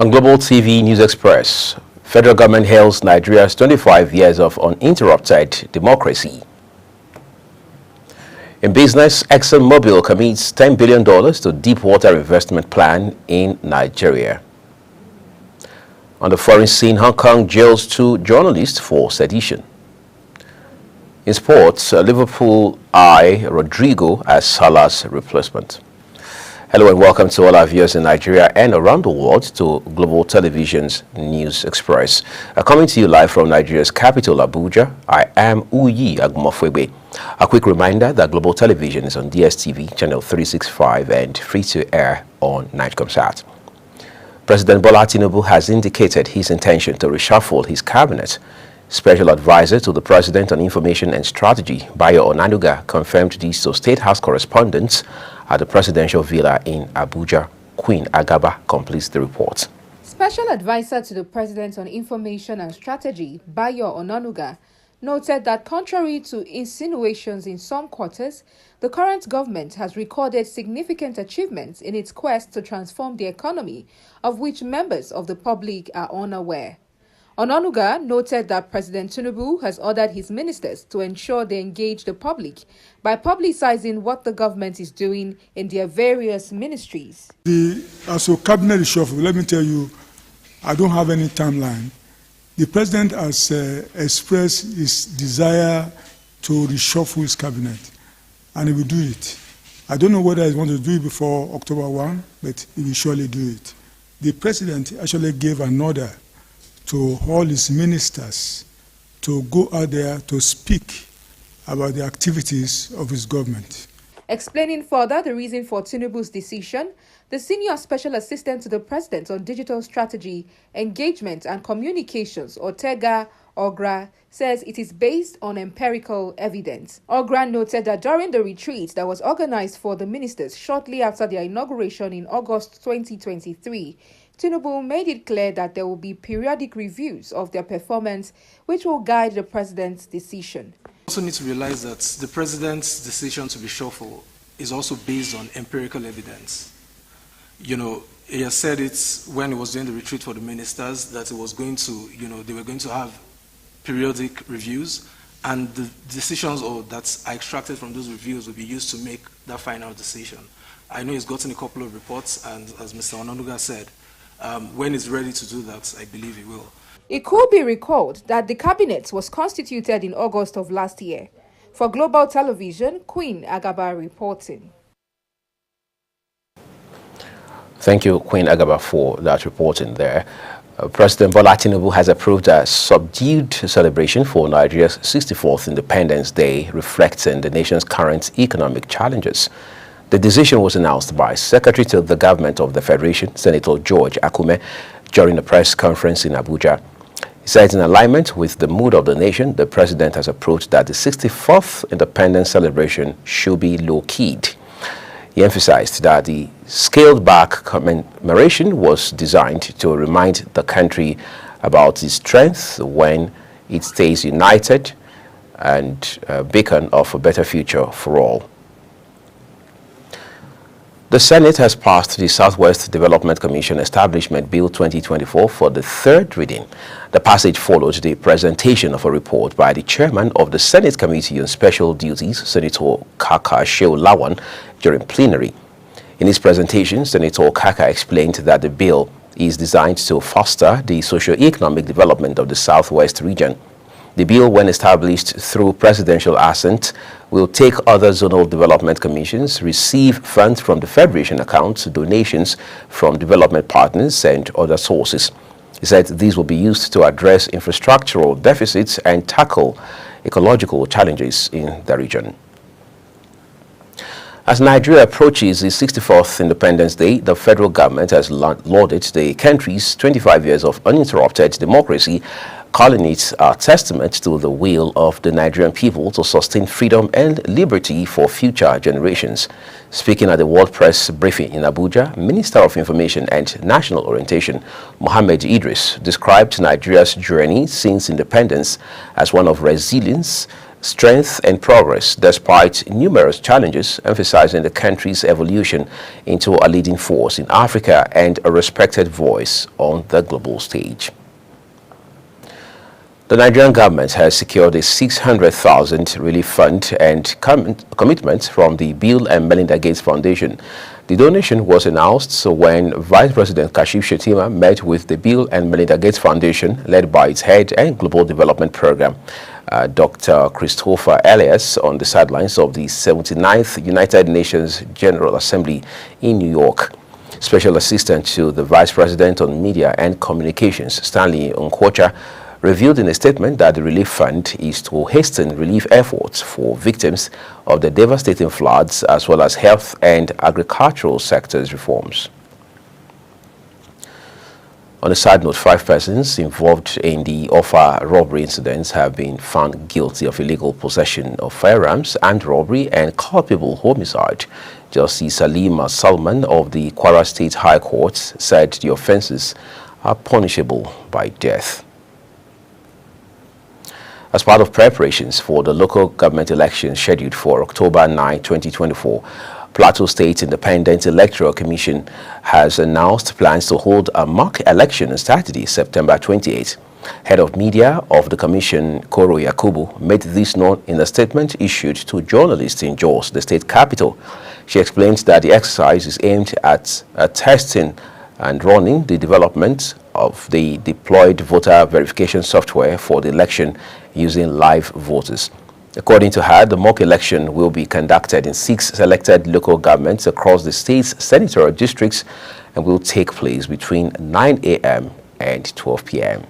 On Global TV News Express, federal government hails Nigeria's 25 years of uninterrupted democracy. In business, ExxonMobil commits $10 billion to deepwater investment plan in Nigeria. On the foreign scene, Hong Kong jails 2 journalists for sedition. In sports, Liverpool eye Rodrigo as Salah's replacement. Hello and welcome to all our viewers in Nigeria and around the world to Global Television's News Express. Coming to you live from Nigeria's capital, Abuja, I am Uyi Agumofwebe. A quick reminder that Global Television is on DSTV, channel 365 and free-to-air on Nightcomsat. President Bola Tinubu has indicated his intention to reshuffle his cabinet. Special advisor to the President on Information and Strategy, Bayo Onanuga, confirmed this to State House correspondents at the Presidential Villa in Abuja. Queen Agaba completes the report. Special advisor to the President on Information and Strategy, Bayo Onanuga, noted that contrary to insinuations in some quarters, the current government has recorded significant achievements in its quest to transform the economy, of which members of the public are unaware. Onanuga noted that President Tinubu has ordered his ministers to ensure they engage the public by publicizing what the government is doing in their various ministries. As a cabinet reshuffle, let me tell you, I don't have any timeline. The president has expressed his desire to reshuffle his cabinet, and he will do it. I don't know whether he wants to do it before October 1, but he will surely do it. The president actually gave an order to all his ministers to go out there to speak about the activities of his government. Explaining further the reason for Tinubu's decision, the Senior Special Assistant to the President on Digital Strategy, Engagement and Communications, Otega Ogra, says it is based on empirical evidence. Ogra noted that during the retreat that was organized for the ministers shortly after their inauguration in August 2023, Tinubu made it clear that there will be periodic reviews of their performance, which will guide the president's decision. We also need to realize that the president's decision to reshuffle is also based on empirical evidence. You know, he has said it when he was doing the retreat for the ministers that it was going to, they were going to have periodic reviews, and the decisions that are extracted from those reviews will be used to make that final decision. I know he's gotten a couple of reports, and as Mr. Onanuga said, when he's ready to do that, I believe he will. It could be recalled that the cabinet was constituted in August of last year. For Global Television, Queen Agaba reporting. Thank you, Queen Agaba, for that reporting there. President Bola Tinubu has approved a subdued celebration for Nigeria's 64th Independence Day, reflecting the nation's current economic challenges. The decision was announced by Secretary to the Government of the Federation, Senator George Akume, during a press conference in Abuja. He said in alignment with the mood of the nation, the President has approved that the 64th Independence celebration should be low-keyed. He emphasized that the scaled-back commemoration was designed to remind the country about its strength when it stays united and a beacon of a better future for all. The Senate has passed the Southwest Development Commission Establishment Bill 2024 for the third reading. The passage followed the presentation of a report by the chairman of the Senate Committee on Special Duties, Senator Kaka Shehu Lawan, during plenary. In his presentation, Senator Kaka explained that the bill is designed to foster the socio-economic development of the Southwest region. The bill, when established through presidential assent, will take other zonal development commissions, receive funds from the Federation accounts, donations from development partners and other sources. He said these will be used to address infrastructural deficits and tackle ecological challenges in the region. As Nigeria approaches its 64th Independence Day, the federal government has lauded the country's 25 years of uninterrupted democracy, calling it a testament to the will of the Nigerian people to sustain freedom and liberty for future generations. Speaking at the World Press briefing in Abuja, Minister of Information and National Orientation, Mohammed Idris, described Nigeria's journey since independence as one of resilience, strength and progress despite numerous challenges, emphasizing the country's evolution into a leading force in Africa and a respected voice on the global stage. The Nigerian government has secured a 600,000 relief fund and commitment from the Bill and Melinda Gates Foundation. The donation was announced when Vice President Kashif Shettima met with the Bill and Melinda Gates Foundation, led by its head and global development program, Dr. Christopher Elias, on the sidelines of the 79th United Nations General Assembly in New York. Special Assistant to the Vice President on Media and Communications, Stanley Nkwocha, revealed in a statement that the relief fund is to hasten relief efforts for victims of the devastating floods, as well as health and agricultural sectors reforms. On a side note, 5 persons involved in the Offa robbery incidents have been found guilty of illegal possession of firearms, armed robbery, and culpable homicide. Justice Halima Salman of the Kwara State High Court said the offences are punishable by death. As part of preparations for the local government elections scheduled for October 9, 2024, Plateau State Independent Electoral Commission has announced plans to hold a mock election on Saturday, September 28. Head of Media of the Commission, Koro Yakubu, made this known in a statement issued to journalists in Jos, the state capital. She explained that the exercise is aimed at testing and running the development of the deployed voter verification software for the election using live voters. According to her, the mock election will be conducted in 6 selected local governments across the state's senatorial districts and will take place between 9 a.m. and 12 p.m.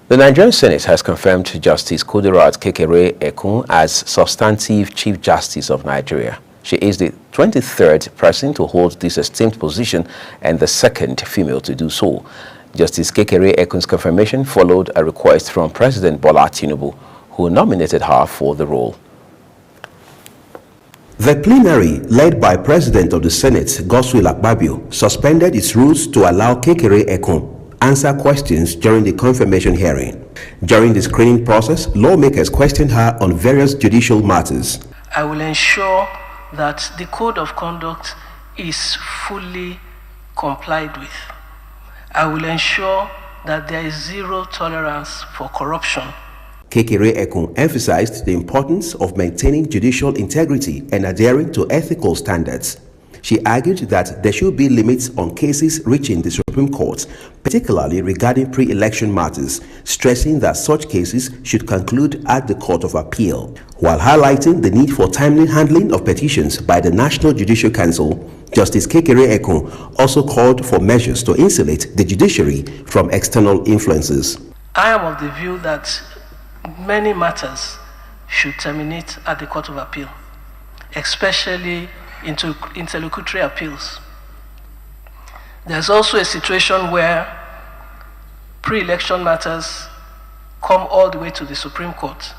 The Nigerian Senate has confirmed Justice Kudirat Kekere-Ekun as substantive Chief Justice of Nigeria. She is the 23rd person to hold this esteemed position and the second female to do so. Justice Kekere-Ekun's confirmation followed a request from President Bola Tinubu, who nominated her for the role. The plenary, led by President of the Senate, Godswill Akpabio, suspended its rules to allow Kekere-Ekun answer questions during the confirmation hearing. During the screening process, lawmakers questioned her on various judicial matters. I will ensure that the code of conduct is fully complied with. I will ensure that there is zero tolerance for corruption. Kekere-Ekun emphasized the importance of maintaining judicial integrity and adhering to ethical standards. She argued that there should be limits on cases reaching the Supreme Court, particularly regarding pre-election matters, stressing that such cases should conclude at the Court of Appeal, while highlighting the need for timely handling of petitions by the National Judicial Council. Justice Kekere-Ekun also called for measures to insulate the judiciary from external influences. I am of the view that many matters should terminate at the Court of Appeal, especially into interlocutory appeals. There's also a situation where pre-election matters come all the way to the Supreme Court,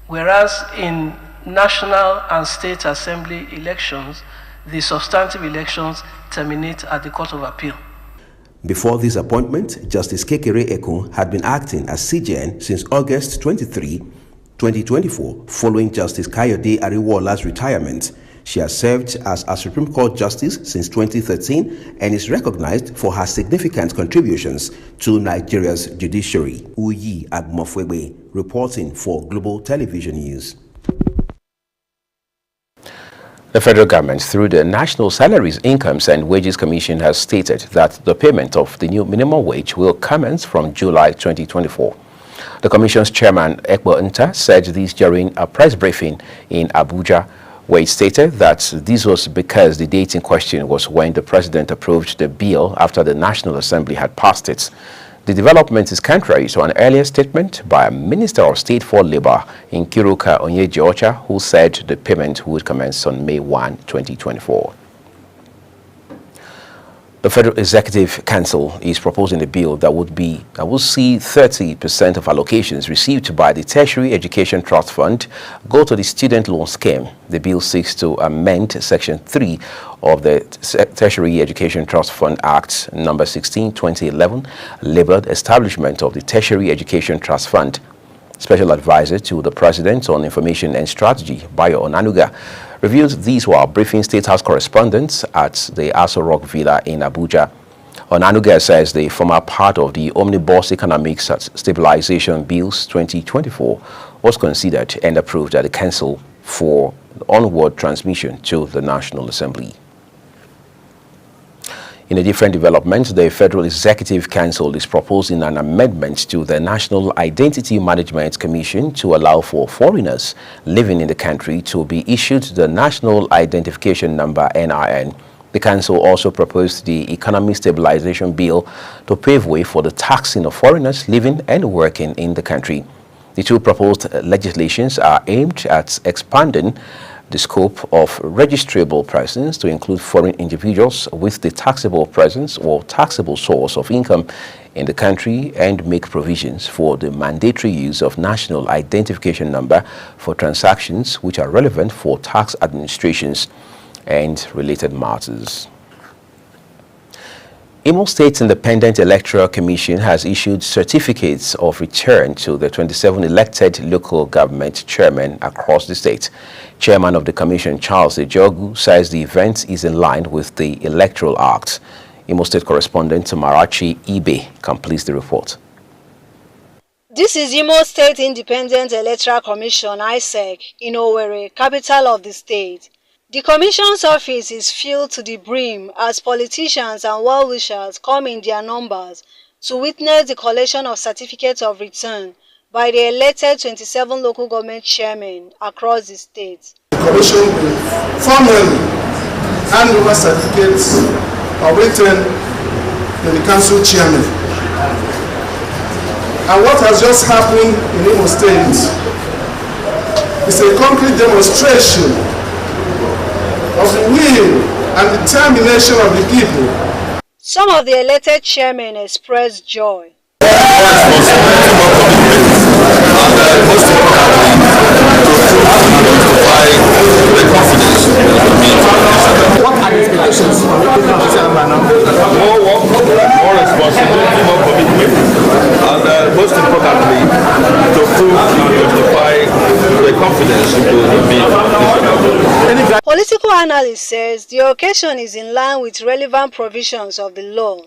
whereas in national and state assembly elections, the substantive elections terminate at the Court of Appeal. Before this appointment, Justice Kekere-Ekun had been acting as CJN since August 23, 2024, following Justice Kayode Ariwola's retirement. She has served as a Supreme Court Justice since 2013 and is recognized for her significant contributions to Nigeria's judiciary. Uyi Agmofwebe, reporting for Global Television News. The federal government, through the National Salaries, Incomes and Wages Commission, has stated that the payment of the new minimum wage will commence from July 2024. The Commission's chairman, Ekbo Nta, said this during a press briefing in Abuja, where it stated that this was because the date in question was when the president approved the bill after the National Assembly had passed it. The development is contrary to an earlier statement by a Minister of State for Labor, Nkiruka Onyeji-Ocha, who said the payment would commence on May 1, 2024. The Federal Executive Council is proposing a bill that will see 30% of allocations received by the Tertiary Education Trust Fund go to the student loan scheme. The bill seeks to amend Section 3 of the Tertiary Education Trust Fund Act number 16, 2011, labeled Establishment of the Tertiary Education Trust Fund. Special Advisor to the President on Information and Strategy, Bayo Onanuga, revealed these while briefing State House correspondents at the Aso Rock Villa in Abuja. Onanuga says they form a part of the Omnibus Economic Stabilization Bills 2024 was considered and approved at the Council for onward transmission to the National Assembly. In a different development, the Federal Executive Council is proposing an amendment to the National Identity Management Commission to allow for foreigners living in the country to be issued the National Identification Number (NIN). The Council also proposed the Economic Stabilization Bill to pave way for the taxing of foreigners living and working in the country. The two proposed legislations are aimed at expanding the scope of registrable persons to include foreign individuals with the taxable presence or taxable source of income in the country and make provisions for the mandatory use of national identification number for transactions which are relevant for tax administrations and related matters. Imo State Independent Electoral Commission has issued certificates of return to the 27 elected local government chairmen across the state. Chairman of the commission, Charles Ejogu, says the event is in line with the Electoral Act. Imo State correspondent Marachi Ibe completes the report. This is Imo State Independent Electoral Commission, ISEC, in Owerri, capital of the state. The Commission's office is filled to the brim as politicians and well-wishers come in their numbers to witness the collection of certificates of return by the elected 27 local government chairmen across the state. The Commission will formally hand over certificates of return to the council chairman. And what has just happened in Imo State is a concrete demonstration of the will and determination of the people. Some of the elected chairmen expressed joy. What are the expectations from the more work, more responsibility, more commitment, and most importantly, to prove and justify the confidence into the bid. Political analyst says the occasion is in line with relevant provisions of the law.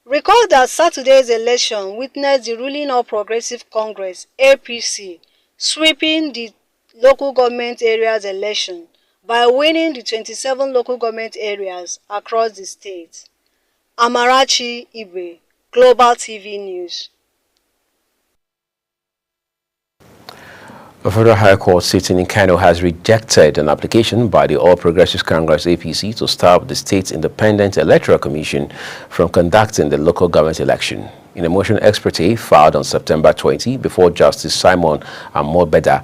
Recall that Saturday's election witnessed the ruling All Progressive Congress, APC, sweeping the local government areas election by winning the 27 local government areas across the state. Amarachi Ibe, Global TV News. The Federal High Court sitting in Kano has rejected an application by the All Progressives Congress APC to stop the state's Independent Electoral Commission from conducting the local government election. In a motion ex parte filed on September 20 before Justice Simon Amobeda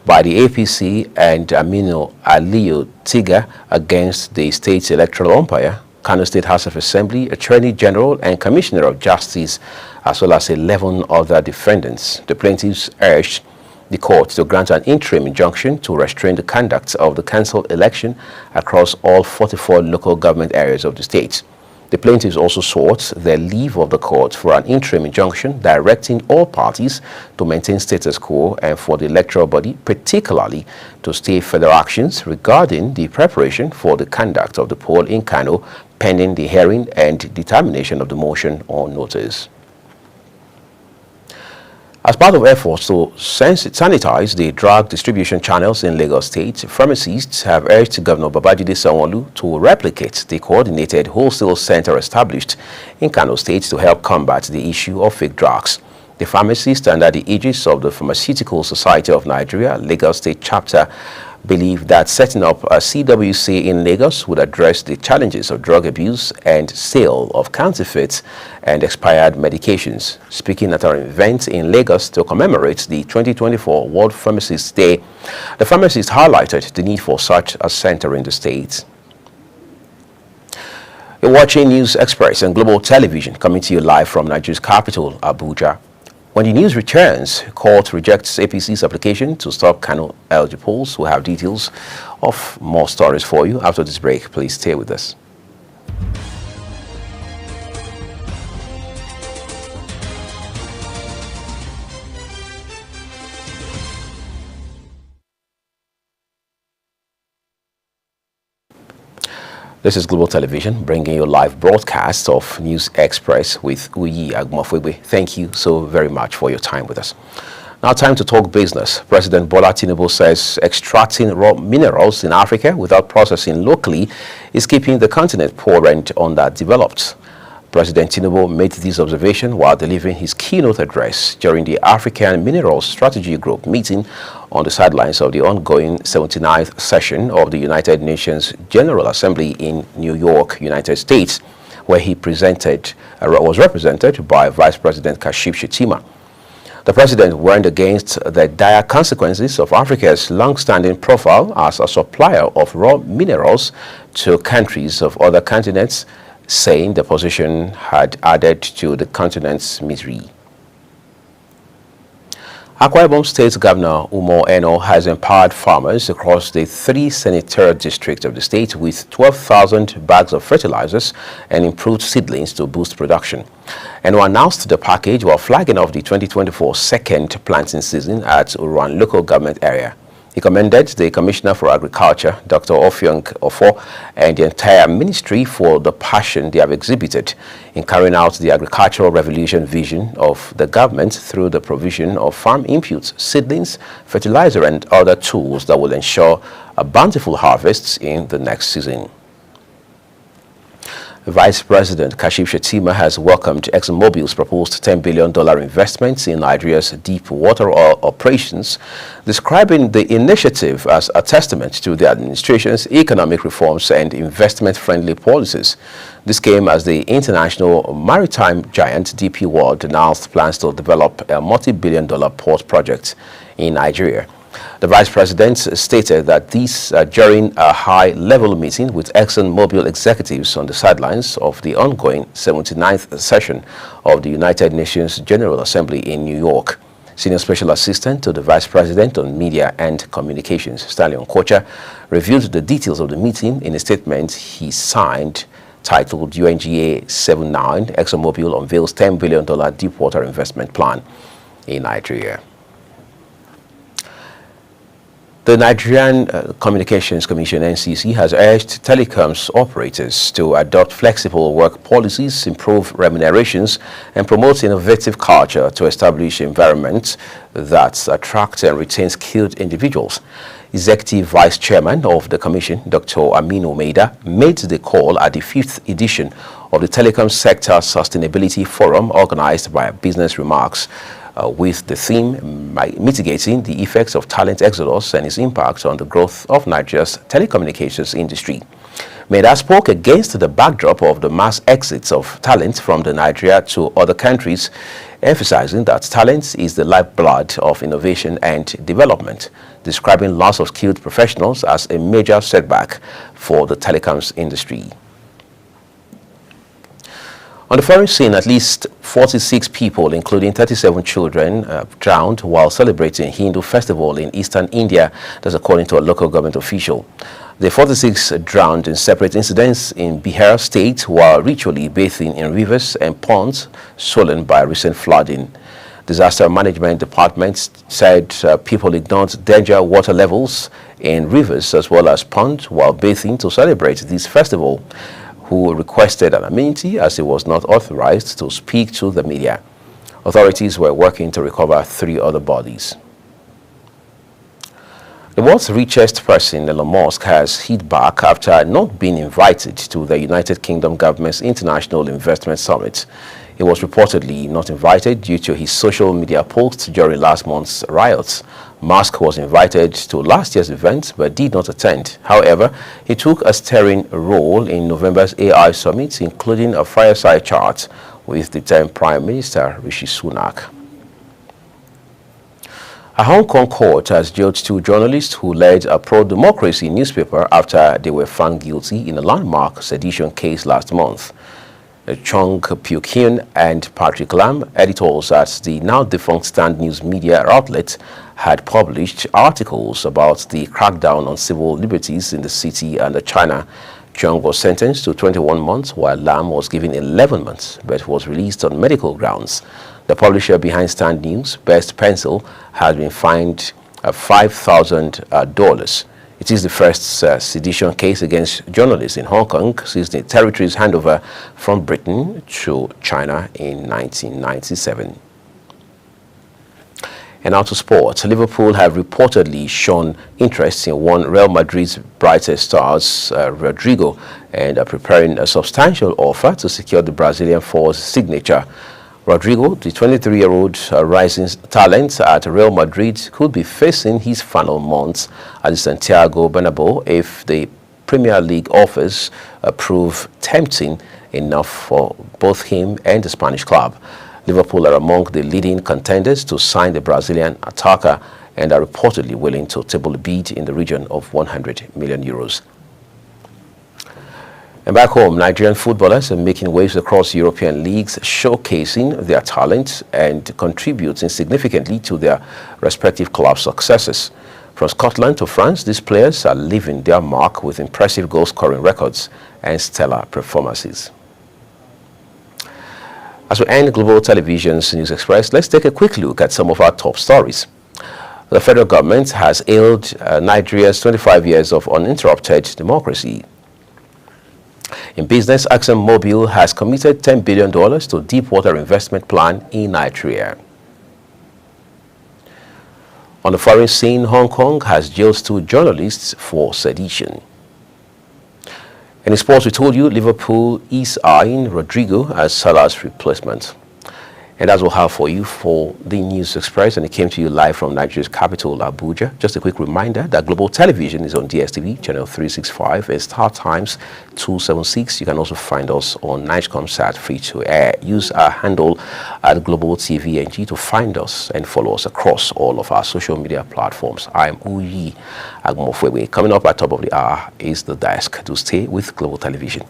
by the APC and Aminu Aliyu Tiga against the state's electoral umpire, Kano State House of Assembly, Attorney General and Commissioner of Justice, as well as 11 other defendants, the plaintiffs urged the court to grant an interim injunction to restrain the conduct of the cancelled election across all 44 local government areas of the state. The plaintiffs also sought the leave of the court for an interim injunction directing all parties to maintain status quo and for the electoral body particularly to stay further actions regarding the preparation for the conduct of the poll in Kano pending the hearing and determination of the motion on notice. As part of efforts to sanitize the drug distribution channels in Lagos State, pharmacists have urged Governor Babajide Sanwo-Olu to replicate the coordinated wholesale center established in Kano State to help combat the issue of fake drugs. The pharmacists, under the aegis of the Pharmaceutical Society of Nigeria, Lagos State Chapter, believe that setting up a CWC in Lagos would address the challenges of drug abuse and sale of counterfeit and expired medications. Speaking at an event in Lagos to commemorate the 2024 World Pharmacists Day, the pharmacists highlighted the need for such a center in the state. You're watching News Express and Global Television, coming to you live from Nigeria's capital, Abuja. When the news returns, court rejects APC's application to stop Kano LG polls. We'll have details of more stories for you after this break. Please stay with us. This is Global Television, bringing you live broadcast of News Express with Uyi Agmofwebe. Thank you so very much for your time with us. Now, time to talk business. President Bola Tinubu says extracting raw minerals in Africa without processing locally is keeping the continent poor and underdeveloped. President Tinubu made this observation while delivering his keynote address during the African Minerals Strategy Group meeting on the sidelines of the ongoing 79th session of the United Nations General Assembly in New York, United States, where he was represented by Vice President Kashim Shettima. The president warned against the dire consequences of Africa's long-standing profile as a supplier of raw minerals to countries of other continents, saying the position had added to the continent's misery. Akwa Ibom State Governor Umo Eno has empowered farmers across the 3 senatorial districts of the state with 12,000 bags of fertilizers and improved seedlings to boost production. Eno announced the package while flagging off the 2024 second planting season at Uruan local government area. He commended the Commissioner for Agriculture, Dr. Ofiong Ofo, and the entire ministry for the passion they have exhibited in carrying out the agricultural revolution vision of the government through the provision of farm inputs, seedlings, fertilizer, and other tools that will ensure a bountiful harvests in the next season. Vice President Kashim Shettima has welcomed ExxonMobil's proposed $10 billion investment in Nigeria's deep water oil operations, describing the initiative as a testament to the administration's economic reforms and investment-friendly policies. This came as the international maritime giant DP World announced plans to develop a multi-billion-dollar port project in Nigeria. The Vice President stated that these during a high-level meeting with ExxonMobil executives on the sidelines of the ongoing 79th session of the United Nations General Assembly in New York. Senior Special Assistant to the Vice President on Media and Communications, Stanley Onkocha, reviewed the details of the meeting in a statement he signed titled UNGA 79, ExxonMobil unveils $10 billion deepwater investment plan in Nigeria. The Nigerian Communications Commission, NCC, has urged telecoms operators to adopt flexible work policies, improve remunerations, and promote innovative culture to establish environments that attract and retain skilled individuals. Executive Vice Chairman of the Commission, Dr. Aminu Maida, made the call at the 5th edition of the Telecom Sector Sustainability Forum organized by Business Remarks, with the theme mitigating the effects of talent exodus and its impact on the growth of Nigeria's telecommunications industry. Maida spoke against the backdrop of the mass exits of talent from Nigeria to other countries, emphasizing that talent is the lifeblood of innovation and development, describing loss of skilled professionals as a major setback for the telecoms industry. On the foreign scene, at least 46 people, including 37 children, drowned while celebrating Hindu festival in eastern India. That's according to a local government official. The 46 drowned in separate incidents in Bihar state while ritually bathing in rivers and ponds swollen by recent flooding. Disaster Management Department said people ignored danger water levels in rivers as well as ponds while bathing to celebrate this festival, who requested an amenity as he was not authorized to speak to the media. Authorities were working to recover 3 other bodies. The world's richest person, Elon Musk, has hit back after not being invited to the United Kingdom government's International Investment Summit. He was reportedly not invited due to his social media posts during last month's riots. Musk was invited to last year's event but did not attend. However, he took a steering role in November's AI summit, including a fireside chat with the then Prime Minister Rishi Sunak. A Hong Kong court has jailed 2 journalists who led a pro-democracy newspaper after they were found guilty in a landmark sedition case last month. Chong Pyu-kyun and Patrick Lam, editors at the now-defunct Stand News media outlet, had published articles about the crackdown on civil liberties in the city and China. Chong was sentenced to 21 months, while Lam was given 11 months, but was released on medical grounds. The publisher behind Stand News, Best Pencil, has been fined $5,000. It is the first sedition case against journalists in Hong Kong since the territory's handover from Britain to China in 1997. And now to sports. Liverpool have reportedly shown interest in one Real Madrid's brightest stars, Rodrigo, and are preparing a substantial offer to secure the Brazilian forward's signature. Rodrigo, the 23-year-old rising talent at Real Madrid, could be facing his final months at the Santiago Bernabeu if the Premier League offers prove tempting enough for both him and the Spanish club. Liverpool are among the leading contenders to sign the Brazilian attacker and are reportedly willing to table a bid in the region of 100 million euros. And back home, Nigerian footballers are making waves across European leagues, showcasing their talent and contributing significantly to their respective club successes. From Scotland to France, these players are leaving their mark with impressive goal-scoring records and stellar performances. As we end Global Television's News Express, let's take a quick look at some of our top stories. The federal government has hailed Nigeria's 25 years of uninterrupted democracy. In business, ExxonMobil has committed $10 billion to deepwater investment plan in Nigeria. On the foreign scene, Hong Kong has jailed 2 journalists for sedition. In sports, we told you Liverpool is eyeing Rodrigo as Salah's replacement. And that's what we have for you for the News Express, and it came to you live from Nigeria's capital, Abuja. Just a quick reminder that Global Television is on DSTV, channel 365, and Star Times 276. You can also find us on NightComSat free to air. Use our handle at Global TVNG to find us and follow us across all of our social media platforms. I'm Uyi Agmofwewe. Coming up at top of the hour is The Desk. To stay with Global Television.